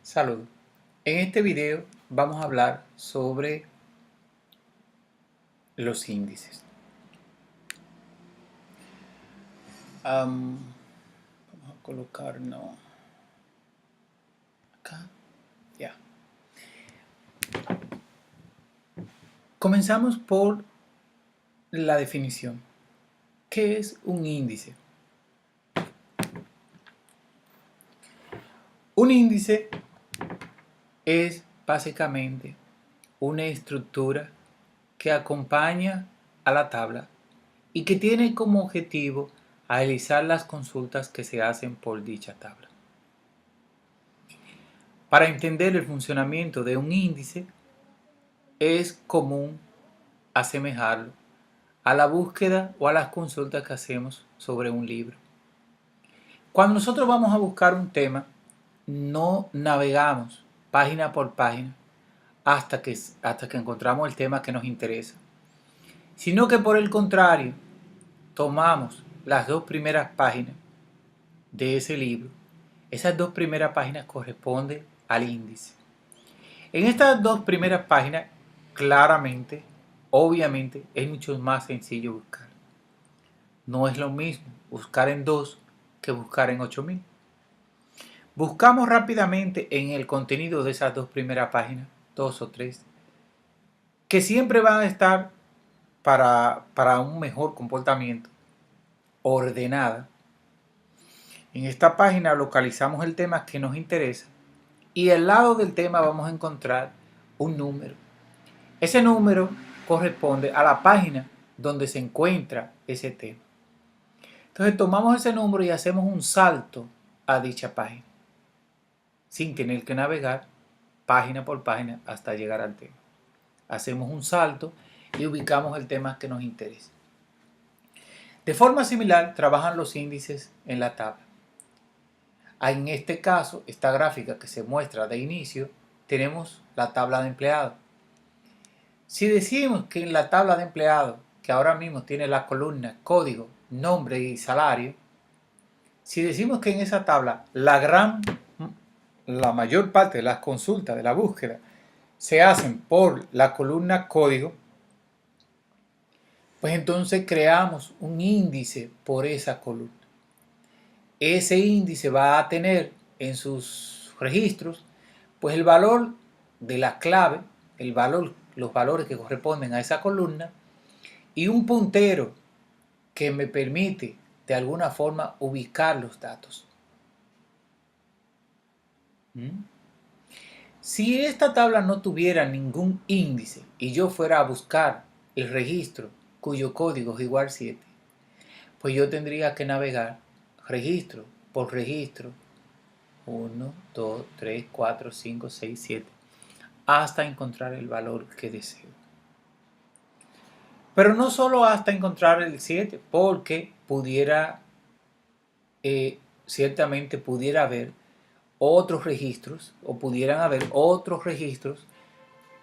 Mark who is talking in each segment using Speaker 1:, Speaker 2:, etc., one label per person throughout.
Speaker 1: Saludos. En este video vamos a hablar sobre los índices. Vamos a colocarnos acá. Ya. Comenzamos por la definición. ¿Qué es un índice? Un índice es básicamente una estructura que acompaña a la tabla y que tiene como objetivo analizar las consultas que se hacen por dicha tabla. Para entender el funcionamiento de un índice, es común asemejarlo a la búsqueda o a las consultas que hacemos sobre un libro. Cuando nosotros vamos a buscar un tema, no navegamos página por página hasta que encontramos el tema que nos interesa, sino que por el contrario, tomamos las dos primeras páginas de ese libro. Esas dos primeras páginas corresponden al índice. En estas dos primeras páginas, claramente, obviamente, es mucho más sencillo buscar. No es lo mismo buscar en 2 que buscar en 8000. Buscamos rápidamente en el contenido de esas dos primeras páginas, 2 o 3, que siempre van a estar para un mejor comportamiento, ordenada. En esta página localizamos el tema que nos interesa y al lado del tema vamos a encontrar un número. Ese número corresponde a la página donde se encuentra ese tema. Entonces tomamos ese número y hacemos un salto a dicha página, sin tener que navegar página por página hasta llegar al tema. Hacemos un salto y ubicamos el tema que nos interesa. De forma similar trabajan los índices en la tabla. En este caso, esta gráfica que se muestra de inicio, tenemos la tabla de empleados. Si decimos que en la tabla de empleados, que ahora mismo tiene la columna código, nombre y salario, si decimos que en esa tabla la mayor parte de las consultas de la búsqueda se hacen por la columna código, pues entonces creamos un índice por esa columna. Ese índice va a tener en sus registros pues el valor de la clave, los valores que corresponden a esa columna y un puntero que me permite de alguna forma ubicar los datos. Si esta tabla no tuviera ningún índice y yo fuera a buscar el registro cuyo código es igual 7, pues yo tendría que navegar registro por registro 1, 2, 3, 4, 5, 6, 7 hasta encontrar el valor que deseo. Pero no solo hasta encontrar el 7, porque ciertamente pudiera haber otros registros o pudieran haber otros registros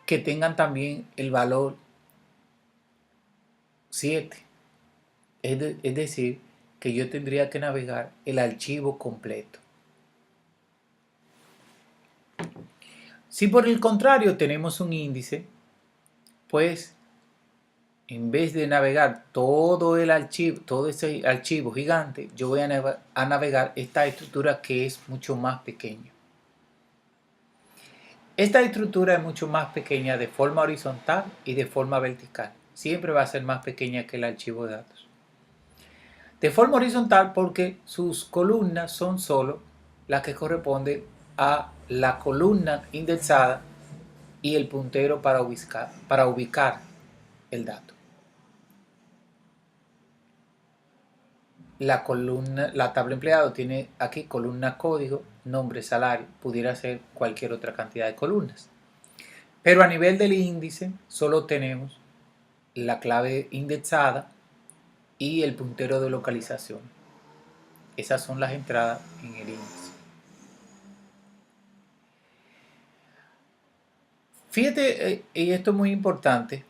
Speaker 1: que tengan también el valor 7. Es decir, que yo tendría que navegar el archivo completo. Si por el contrario tenemos un índice, pues en vez de navegar todo ese archivo gigante, yo voy a navegar esta estructura que es mucho más pequeña. Esta estructura es mucho más pequeña de forma horizontal y de forma vertical. Siempre va a ser más pequeña que el archivo de datos. De forma horizontal porque sus columnas son solo las que corresponden a la columna indexada y el puntero para ubicar el dato. La tabla empleado tiene aquí columna código, nombre, salario, pudiera ser cualquier otra cantidad de columnas. Pero a nivel del índice solo tenemos la clave indexada y el puntero de localización. Esas son las entradas en el índice. Fíjate, y esto es muy importante,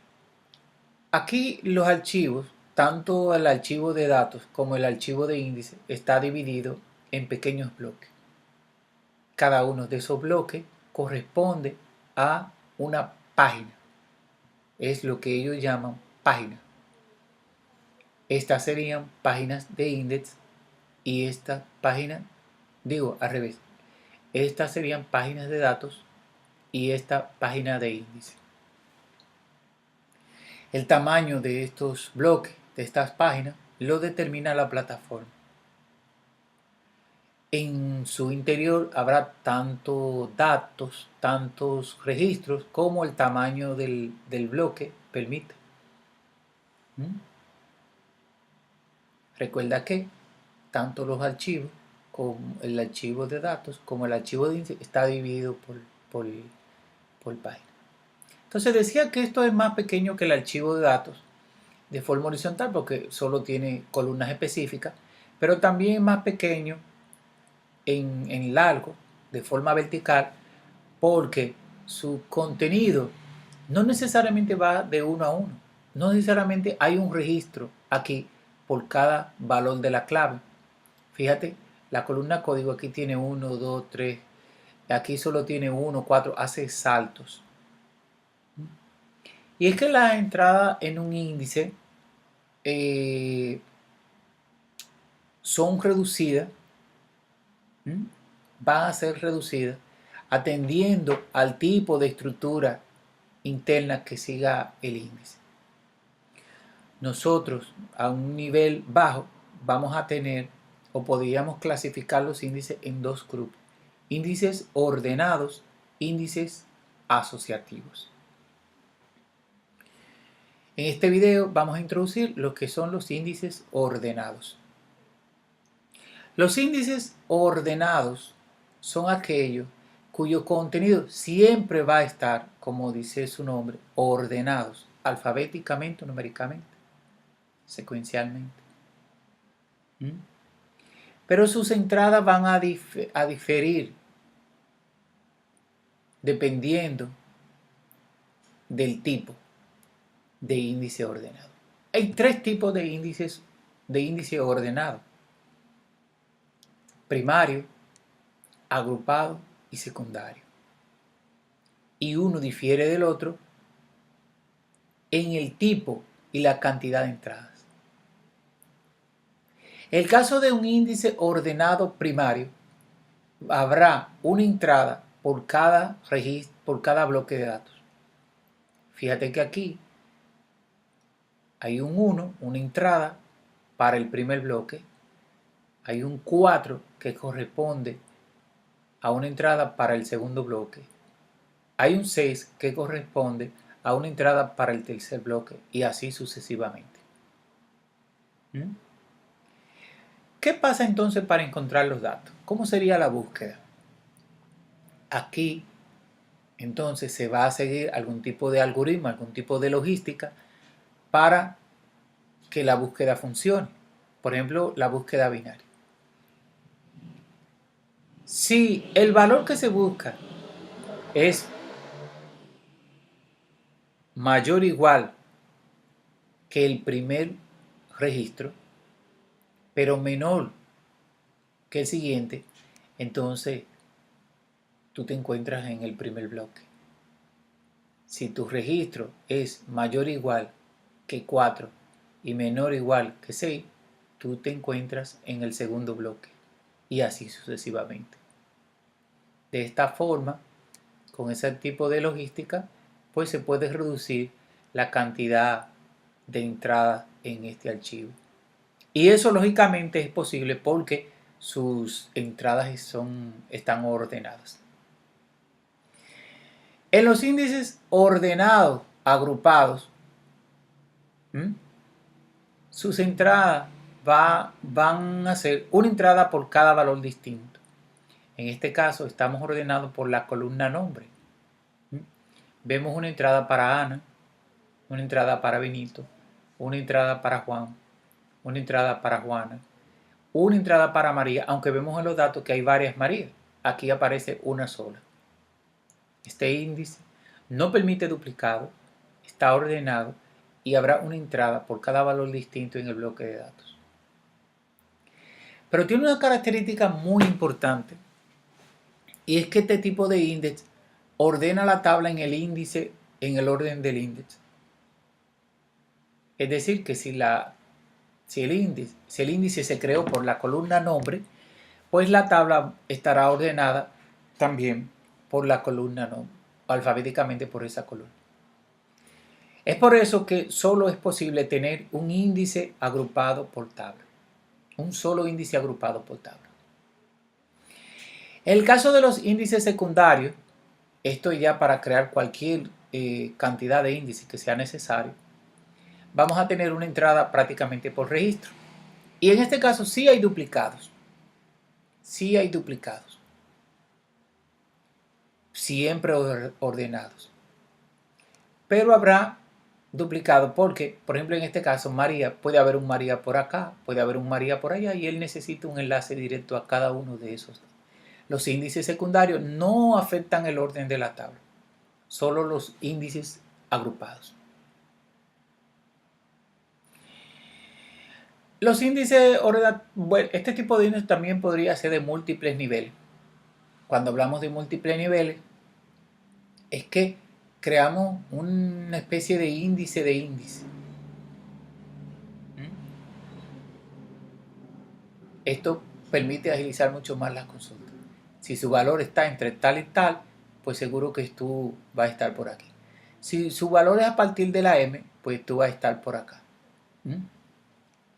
Speaker 1: aquí los archivos, tanto el archivo de datos como el archivo de índice, está dividido en pequeños bloques. cada uno de esos bloques corresponde a una página. Es lo que ellos llaman página. Estas serían páginas de index y esta página, digo al revés, estas serían páginas de datos y esta página de índice. El tamaño de estos bloques, de estas páginas, lo determina la plataforma. En su interior habrá tantos datos, tantos registros como el tamaño del bloque permite. Recuerda que tanto los archivos como el archivo de datos como el archivo de índice está dividido por página. Entonces decía que esto es más pequeño que el archivo de datos de forma horizontal porque solo tiene columnas específicas, pero también es más pequeño en largo, de forma vertical, porque su contenido no necesariamente va de uno a uno. No necesariamente hay un registro aquí por cada valor de la clave. Fíjate, la columna código aquí tiene 1, 2, 3. Aquí solo tiene 1, 4, hace saltos. Y es que la entrada en un índice son reducidas, van a ser reducidas atendiendo al tipo de estructura interna que siga el índice. Nosotros a un nivel bajo vamos a tener o podríamos clasificar los índices en dos grupos: índices ordenados, índices asociativos. En este video vamos a introducir lo que son los índices ordenados. Los índices ordenados son aquellos cuyo contenido siempre va a estar, como dice su nombre, ordenados, alfabéticamente o numéricamente, secuencialmente. Pero sus entradas van a diferir dependiendo del tipo de índice ordenado. Hay tres tipos de índice ordenado: primario, agrupado y secundario. Y uno difiere del otro en el tipo y la cantidad de entradas. En el caso de un índice ordenado primario, habrá una entrada por cada registro, por cada bloque de datos. Fíjate que aquí hay un 1, una entrada para el primer bloque. Hay un 4 que corresponde a una entrada para el segundo bloque. Hay un 6 que corresponde a una entrada para el tercer bloque y así sucesivamente. ¿Qué pasa entonces para encontrar los datos? ¿Cómo sería la búsqueda? Aquí entonces se va a seguir algún tipo de algoritmo, algún tipo de logística para que la búsqueda funcione. Por ejemplo, la búsqueda binaria. Si el valor que se busca es mayor o igual que el primer registro, pero menor que el siguiente, entonces tú te encuentras en el primer bloque. Si tu registro es mayor o igual que 4 y menor o igual que 6, tú te encuentras en el segundo bloque y así sucesivamente. De esta forma, con ese tipo de logística, pues se puede reducir la cantidad de entradas en este archivo. Y eso lógicamente es posible porque sus entradas están ordenadas. En los índices ordenados, agrupados, sus entradas van a ser una entrada por cada valor distinto. En este caso estamos ordenados por la columna nombre. Vemos una entrada para Ana, una entrada para Benito, una entrada para Juan, una entrada para Juana, una entrada para María, aunque vemos en los datos que hay varias Marías. Aquí aparece una sola. Este índice no permite duplicado, está ordenado y habrá una entrada por cada valor distinto en el bloque de datos. Pero tiene una característica muy importante Y es que este tipo de índice ordena la tabla en el índice en el orden del índice. Es decir, que si el índice se creó por la columna nombre, pues la tabla estará ordenada también por la columna nombre, alfabéticamente por esa columna. Es por eso que solo es posible tener un índice agrupado por tabla. Un solo índice agrupado por tabla. En el caso de los índices secundarios, esto ya para crear cualquier cantidad de índices que sea necesario, vamos a tener una entrada prácticamente por registro. Y en este caso sí hay duplicados. Sí hay duplicados. Siempre ordenados. Pero habrá duplicado porque, por ejemplo, en este caso, María, puede haber un María por acá, puede haber un María por allá y él necesita un enlace directo a cada uno de esos. Los índices secundarios no afectan el orden de la tabla, solo los índices agrupados. Los índices, bueno, este tipo de índices también podría ser de múltiples niveles. Cuando hablamos de múltiples niveles, es que creamos una especie de índice de índice. Esto permite agilizar mucho más las consultas. Si su valor está entre tal y tal, pues seguro que tú vas a estar por aquí. Si su valor es a partir de la M, pues tú vas a estar por acá.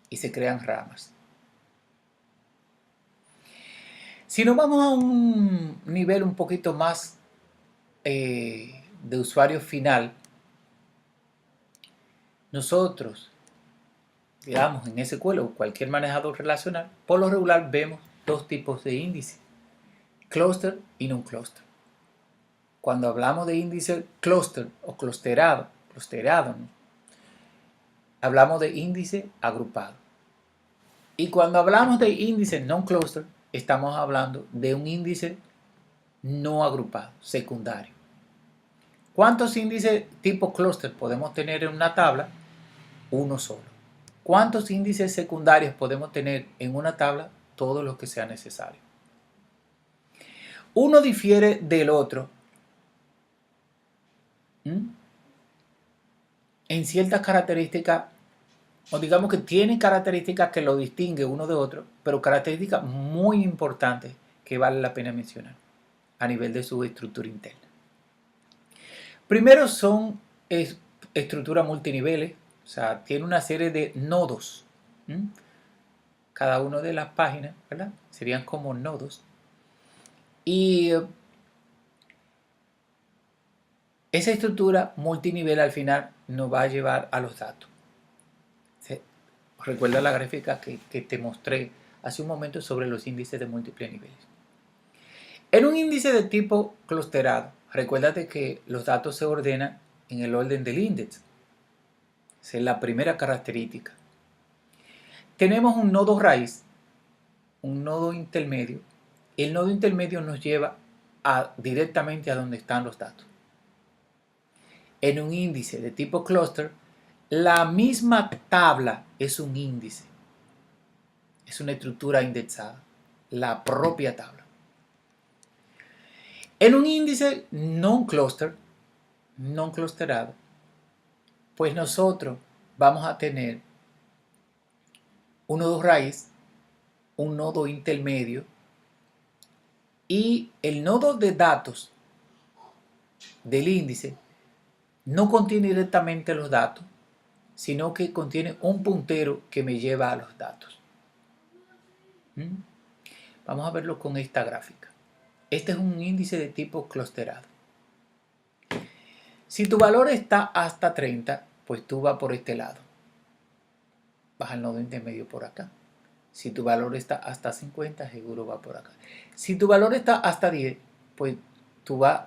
Speaker 1: Y se crean ramas. Si nos vamos a un nivel un poquito más de usuario final, nosotros, digamos en SQL o cualquier manejador relacional, por lo regular vemos dos tipos de índices, cluster y non-cluster. Cuando hablamos de índice cluster o clusterado, ¿no? Hablamos de índice agrupado. Y cuando hablamos de índice non-cluster, estamos hablando de un índice no agrupado, secundario. ¿Cuántos índices tipo cluster podemos tener en una tabla? Uno solo. ¿Cuántos índices secundarios podemos tener en una tabla? Todos los que sea necesario. Uno difiere del otro en ciertas características, o digamos que tiene características que lo distinguen uno de otro, pero características muy importantes que vale la pena mencionar a nivel de su estructura interna. Primero son estructuras multiniveles, o sea, tiene una serie de nodos. Cada una de las páginas, ¿verdad? Serían como nodos. Y esa estructura multinivel al final nos va a llevar a los datos. ¿Sí? Recuerda la gráfica que te mostré hace un momento sobre los índices de múltiples niveles. En un índice de tipo clusterado, recuérdate que los datos se ordenan en el orden del índice. Esa es la primera característica. Tenemos un nodo raíz, un nodo intermedio. El nodo intermedio nos lleva directamente a donde están los datos. En un índice de tipo cluster, la misma tabla es un índice. Es una estructura indexada, la propia tabla. En un índice non-clusterado, pues nosotros vamos a tener un nodo raíz, un nodo intermedio y el nodo de datos del índice no contiene directamente los datos, sino que contiene un puntero que me lleva a los datos. Vamos a verlo con esta gráfica. Este es un índice de tipo clusterado. Si tu valor está hasta 30, pues tú vas por este lado. Vas al nodo intermedio por acá. Si tu valor está hasta 50, seguro va por acá. Si tu valor está hasta 10, pues tú vas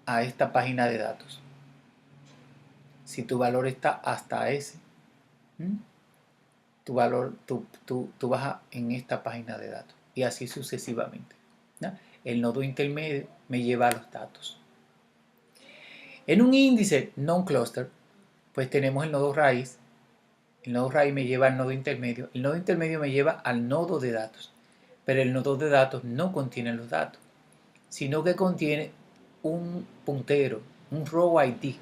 Speaker 1: a esta página de datos. Si tu valor está hasta ese, tu valor, tú vas en esta página de datos. Y así sucesivamente. ¿No? El nodo intermedio me lleva a los datos. En un índice non-cluster, pues tenemos el nodo raíz. El nodo raíz me lleva al nodo intermedio. El nodo intermedio me lleva al nodo de datos. Pero el nodo de datos no contiene los datos. sino que contiene un puntero, un row ID,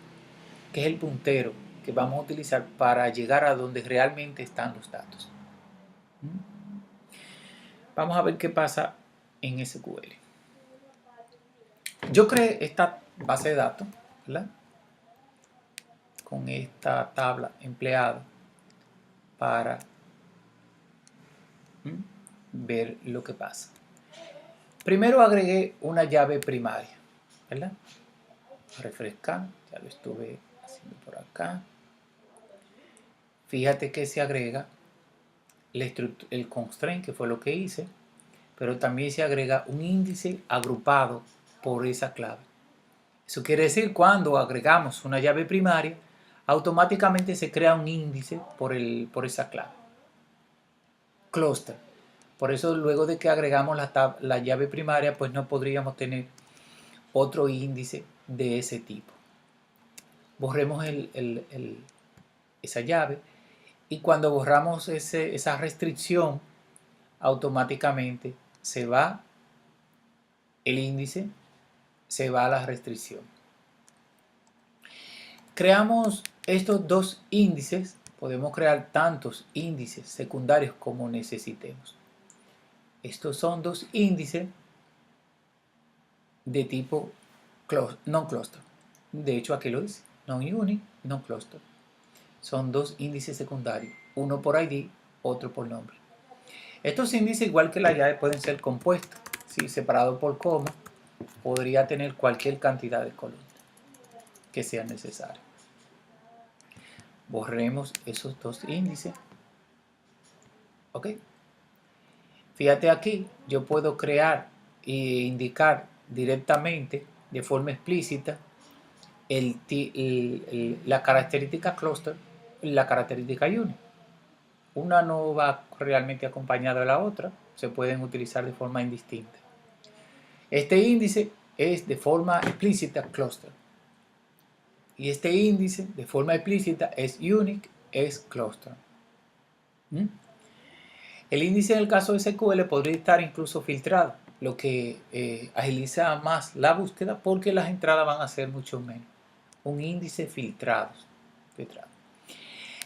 Speaker 1: que es el puntero que vamos a utilizar para llegar a donde realmente están los datos. Vamos a ver qué pasa en SQL. Yo creé esta base de datos, ¿verdad?, con esta tabla empleada para ver lo que pasa. Primero agregué una llave primaria, ¿verdad? Refrescar, ya lo estuve haciendo por acá. Fíjate que se agrega el constraint, que fue lo que hice, pero también se agrega un índice agrupado por esa clave. Eso quiere decir, cuando agregamos una llave primaria, automáticamente se crea un índice por esa clave. Cluster. Por eso, luego de que agregamos la llave primaria, pues no podríamos tener otro índice de ese tipo. Borremos esa llave, y cuando borramos esa restricción, automáticamente se va el índice, se va la restricción. Creamos estos dos índices. Podemos crear tantos índices secundarios como necesitemos. Estos son dos índices de tipo non-cluster. De hecho, aquí lo dice: non-unique, non-cluster. Son dos índices secundarios, uno por ID, otro por nombre. Estos índices, igual que la llave, pueden ser compuestos, ¿sí?, separados por coma. Podría tener cualquier cantidad de columnas que sea necesaria. Borremos esos dos índices. ¿Ok? Fíjate aquí, yo puedo crear e indicar directamente, de forma explícita, la característica cluster y la característica unit. Una no va realmente acompañada de la otra, se pueden utilizar de forma indistinta. Este índice es de forma explícita cluster, y este índice de forma explícita es unique, es cluster. El índice en el caso de SQL podría estar incluso filtrado, lo que agiliza más la búsqueda, porque las entradas van a ser mucho menos. Un índice filtrado.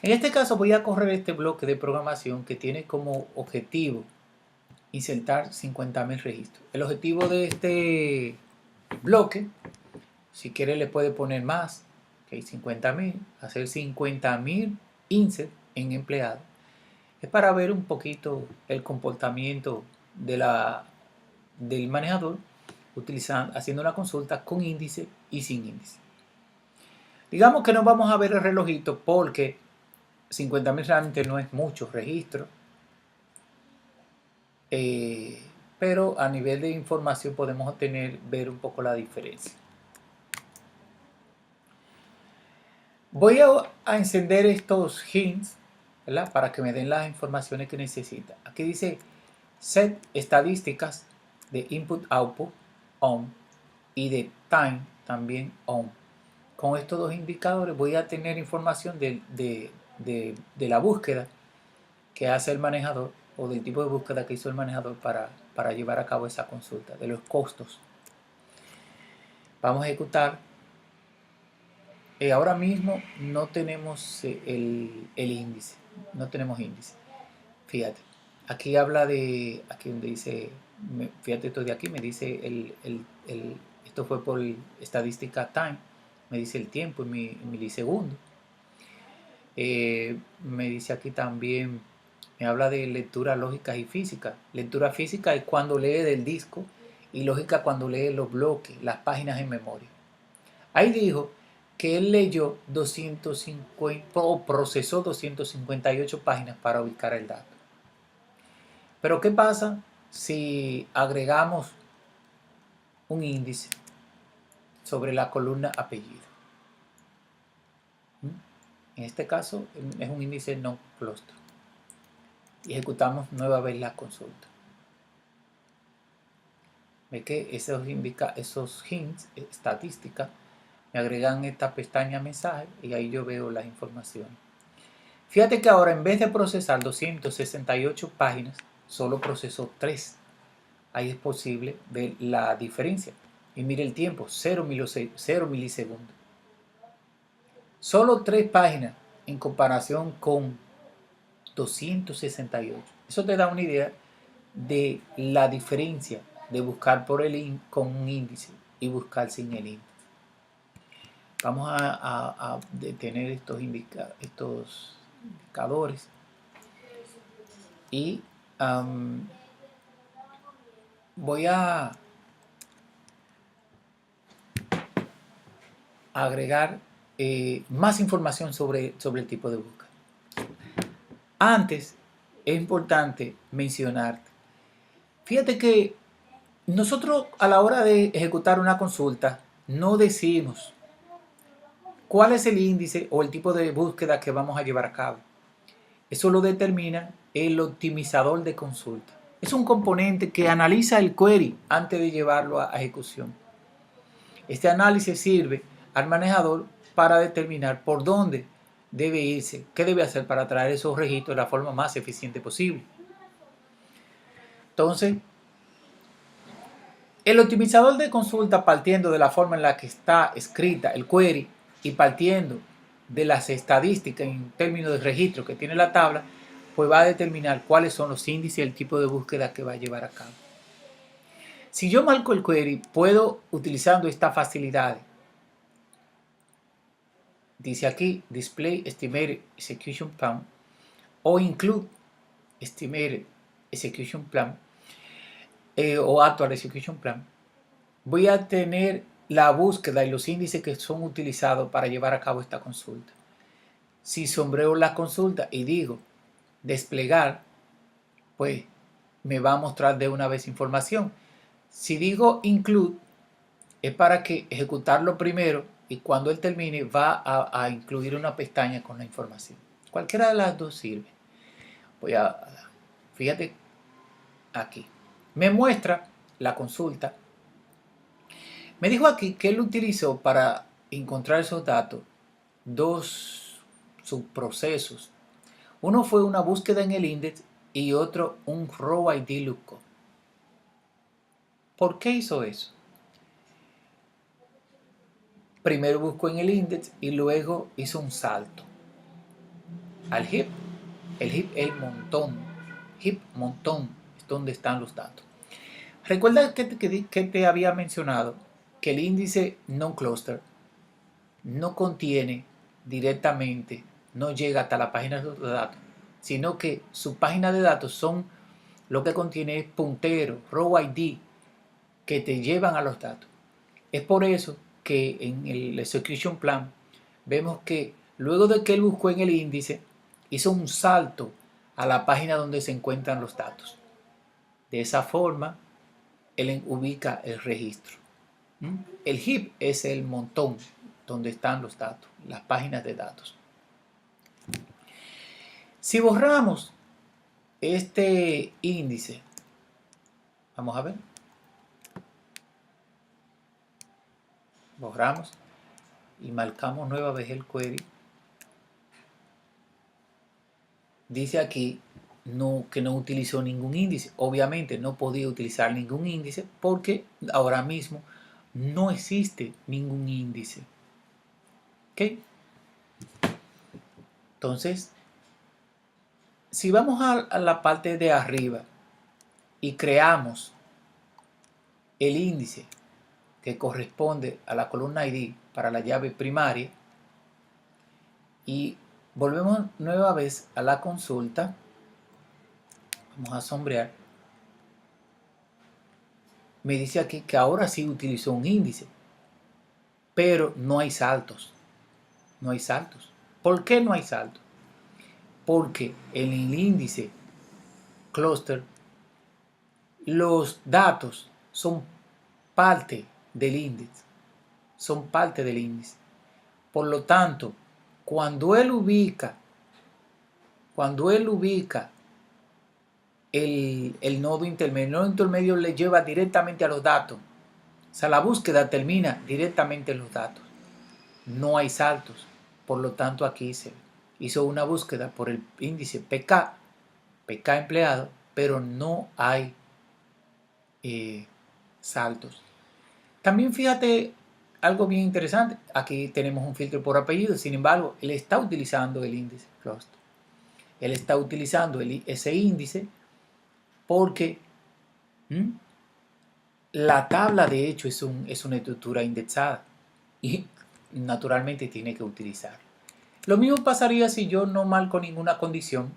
Speaker 1: En este caso voy a correr este bloque de programación que tiene como objetivo insertar 50.000 registros. El objetivo de este bloque, si quiere le puede poner más, que hay 50.000, hacer 50.000 insert en empleado. Es para ver un poquito el comportamiento del manejador, haciendo una consulta con índice y sin índice. Digamos que no vamos a ver el relojito, porque 50.000 realmente no es mucho registro, pero a nivel de información podemos ver un poco la diferencia. Voy a encender estos hints, ¿verdad?, para que me den las informaciones que necesita. Aquí dice set estadísticas de input output on y de time también on. Con estos dos indicadores voy a tener información de la búsqueda que hace el manejador, o del tipo de búsqueda que hizo el manejador para llevar a cabo esa consulta, de los costos. Vamos a ejecutar. Ahora mismo no tenemos el índice, no tenemos índice. Fíjate, aquí habla de, aquí donde dice, fíjate, esto de aquí me dice esto fue por estadística time, me dice el tiempo en milisegundos. Me dice aquí también, me habla de lectura lógica y física. Lectura física es cuando lee del disco, y lógica cuando lee los bloques, las páginas en memoria. Ahí dijo que él leyó 250 o procesó 258 páginas para ubicar el dato. Pero ¿qué pasa si agregamos un índice sobre la columna apellido? En este caso es un índice no cluster. Y ejecutamos nueva vez la consulta. Ve que esos hints, estadísticas, me agregan esta pestaña mensaje, y ahí yo veo las informaciones. Fíjate que ahora, en vez de procesar 268 páginas, solo procesó 3. ahí es posible ver la diferencia. Y mire el tiempo, 0 milisegundos. Solo 3 páginas en comparación con 268. Eso te da una idea de la diferencia de buscar con un índice y buscar sin el índice. Vamos a detener estos indicadores y voy a agregar más información sobre el tipo de búsqueda. Antes, es importante mencionar, fíjate que nosotros a la hora de ejecutar una consulta no decimos cuál es el índice o el tipo de búsqueda que vamos a llevar a cabo. Eso lo determina el optimizador de consulta. Es un componente que analiza el query antes de llevarlo a ejecución. Este análisis sirve al manejador para determinar por dónde debe irse, qué debe hacer para traer esos registros de la forma más eficiente posible. Entonces, el optimizador de consulta, partiendo de la forma en la que está escrita el query y partiendo de las estadísticas en términos de registro que tiene la tabla, pues va a determinar cuáles son los índices y el tipo de búsqueda que va a llevar a cabo. Si yo marco el query, puedo, utilizando esta facilidad, dice aquí Display Estimated Execution Plan o Include Estimated Execution Plan o Actual Execution Plan, voy a tener la búsqueda y los índices que son utilizados para llevar a cabo esta consulta. Si sombreo la consulta y digo desplegar, pues me va a mostrar de una vez información. Si digo include, es para que ejecutarlo primero y cuando él termine va a incluir una pestaña con la información. Cualquiera de las dos sirve. Fíjate aquí. Me muestra la consulta. Me dijo aquí que él utilizó para encontrar esos datos dos subprocesos. Uno fue una búsqueda en el index y otro un row ID lookup. ¿Por qué hizo eso? Primero buscó en el index y luego hizo un salto al heap. El heap es el montón. Heap, montón, es donde están los datos. Recuerda que te había mencionado que el índice non-cluster no contiene directamente, no llega hasta la página de los datos, sino que su página de datos son lo que contiene punteros, row ID, que te llevan a los datos. Es por eso que en el execution plan vemos que luego de que él buscó en el índice, hizo un salto a la página donde se encuentran los datos. De esa forma, él ubica el registro. El heap es el montón donde están los datos, las páginas de datos. Si borramos este índice, vamos a ver, borramos y marcamos nueva vez el query, dice aquí que no utilizó ningún índice. Obviamente no podía utilizar ningún índice porque ahora mismo no existe ningún índice. ¿Ok? Entonces, si vamos a la parte de arriba y creamos el índice que corresponde a la columna ID para la llave primaria y volvemos nueva vez a la consulta, vamos a sombrear, me dice aquí que ahora sí utilizó un índice, pero no hay saltos. No hay saltos. ¿Por qué no hay saltos? Porque en el índice cluster los datos son parte del índice. Son parte del índice. Por lo tanto, cuando él ubica el nodo intermedio le lleva directamente a los datos. O sea, la búsqueda termina directamente en los datos. No hay saltos. Por lo tanto, aquí se hizo una búsqueda por el índice PK empleado, pero no hay saltos. También fíjate algo bien interesante. Aquí tenemos un filtro por apellido, sin embargo, él está utilizando el índice cluster. Él está utilizando ese índice porque la tabla de hecho es una estructura indexada y naturalmente tiene que utilizar. Lo mismo pasaría si yo no marco ninguna condición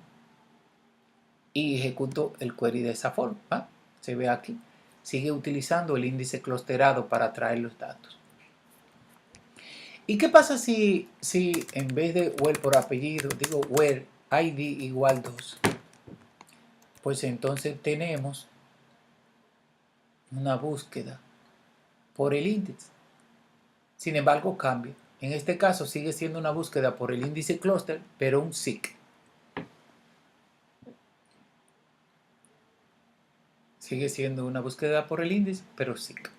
Speaker 1: y ejecuto el query de esa forma. ¿Va? Se ve aquí. Sigue utilizando el índice clusterado para traer los datos. ¿Y qué pasa si en vez de where por apellido digo where id igual 2? Pues entonces tenemos una búsqueda por el índice. Sin embargo, cambia. En este caso sigue siendo una búsqueda por el índice cluster, pero un seek. Sigue siendo una búsqueda por el índice, pero seek.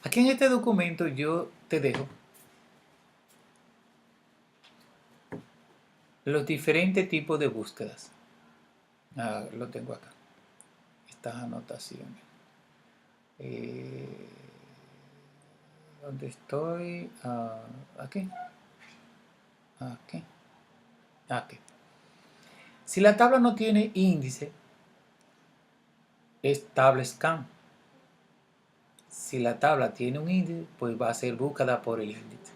Speaker 1: Aquí en este documento yo te dejo los diferentes tipos de búsquedas. Lo tengo acá. Estas anotaciones. ¿Dónde estoy? Aquí. Aquí. Aquí. Si la tabla no tiene índice, es tabla scan. Si la tabla tiene un índice, pues va a ser búsqueda por el índice.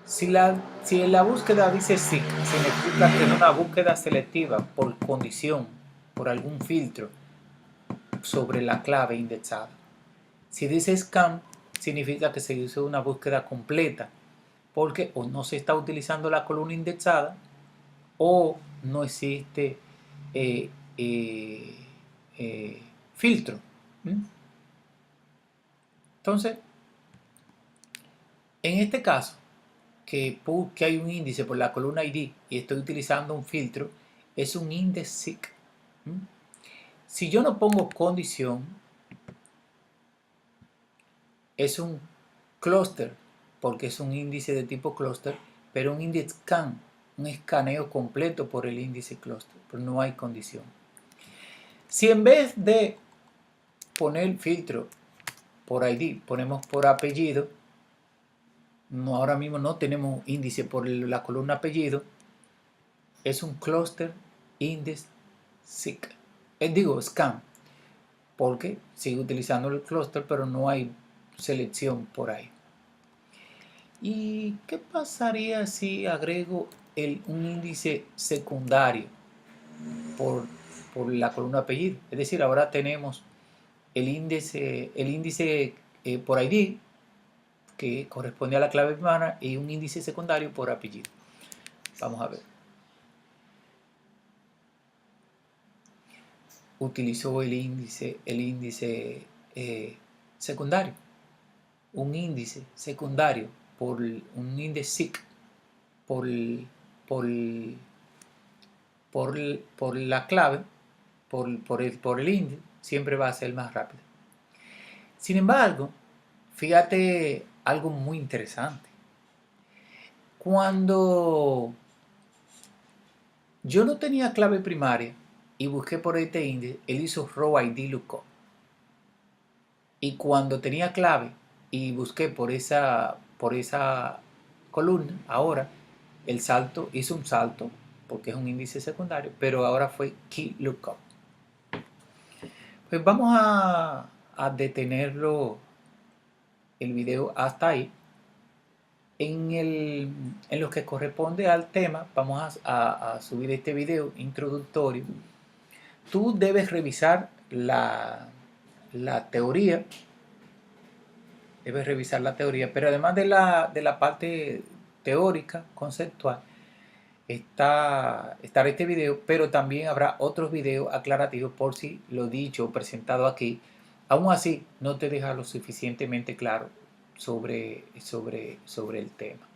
Speaker 1: Si en la búsqueda dice seek, significa que es una búsqueda selectiva por condición, por algún filtro sobre la clave indexada. Si dice scan, significa que se hizo una búsqueda completa, porque o no se está utilizando la columna indexada o no existe filtro. Entonces, en este caso, que hay un índice por la columna ID y estoy utilizando un filtro, es un index seek. Si yo no pongo condición, es un cluster, porque es un índice de tipo cluster, pero un index scan, un escaneo completo por el índice cluster, pero no hay condición. Si en vez de poner filtro por ID, ponemos por apellido, ahora mismo no tenemos índice por la columna apellido, es un cluster index seek. Scan, porque sigue utilizando el cluster, pero no hay selección por ahí. ¿Y qué pasaría si agrego un índice secundario por la columna apellido? Es decir, ahora tenemos el índice por ID, que corresponde a la clave primaria, y un índice secundario por apellido. Vamos a ver. Utilizó el índice secundario. Un índice secundario por un índice seek por la clave, por el índice, siempre va a ser más rápido. Sin embargo, fíjate algo muy interesante. Cuando yo no tenía clave primaria y busqué por este índice, él hizo row ID lookup. Y cuando tenía clave y busqué por esa columna, ahora hizo un salto, porque es un índice secundario, pero ahora fue key lookup. Pues vamos a detenerlo el video hasta ahí. En lo que corresponde al tema, vamos a subir este video introductorio. Tú debes revisar la teoría, pero además de la parte teórica, conceptual, estará este video, pero también habrá otros videos aclarativos por si lo dicho o presentado aquí, aún así no te deja lo suficientemente claro sobre el tema.